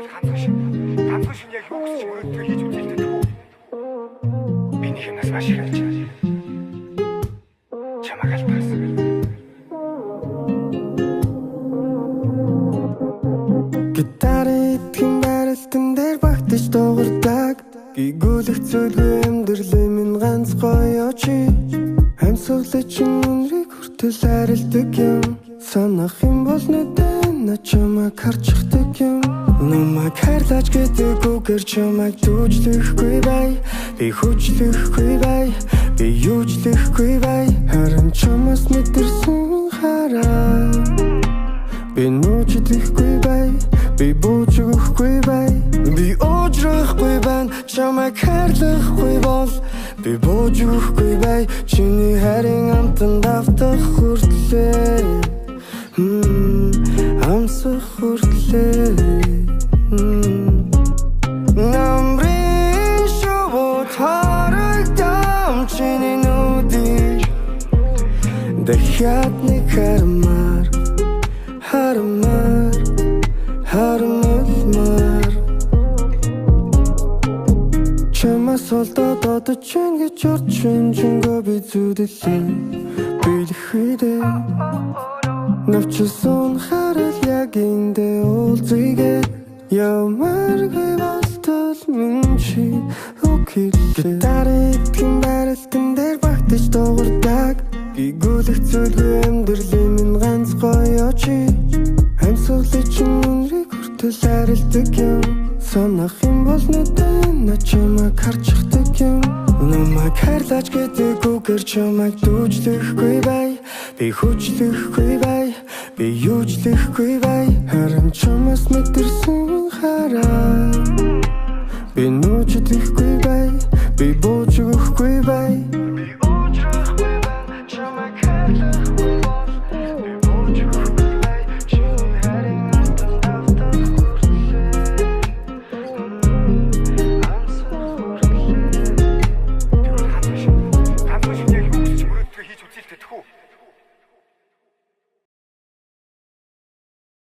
ганцхан шин яг юу гэж өөртөө хийж үзэлтэй үү? Миний юмнаас маш их хайж байна. Чамайг альтаасан. Гитарит хэм барилтан дээр багтаж дуугардаг. Гигүүлэх зүйлгүй амьдралын минь ганц гоё чи. Амьсгалч үнрийг хүртэл харилдаг юм. Санах юм бол нүдэн на чамайг харчихдаг юм. Намайг хайрлаж гэдэггүйгээр чамайг дүүжлэхгүй бай. Би хүчлэхгүй бай. Би юужлэхгүй бай. Харин чамаас мэдэрсэн хараа. Би нууждэхгүй бай. Би буужгүй бай. Би уужрахгүй байна. Чамайг хайрлахгүй бол би буужгүй бай. Чиний хайрын амтан давтах хүртлээ. Амсах хүртлээ. Намрын шувууд харагдам чиний нүдийг. Дахиад нэг харамаар. Харамар чамаас олдоод одож чинь гэж орчин чингөө би зүдэлээ билэхидээ навчсан харал яг эндээ уулзъя ямаргүй болтол минь чи окей гитарит хэм барилтан дээр багтаж дуугардаг гигүүлэх зүйлгүй амьдралын минь ганц гоё чи амьсгалч үнрийг хүртэл харилдаг юм. Санах юм бол нүдэн на чамайг харчихдаг юм. Намайг хайрлаж гэдэггүйгээр чамайг дүүжлэхгүй бай. Би хүчлэхгүй бай. Би юужлэхгүй бай. Харин чамаас мэдэрсэн хараа. Би нууждэхгүй бай. Би буужгүй бай.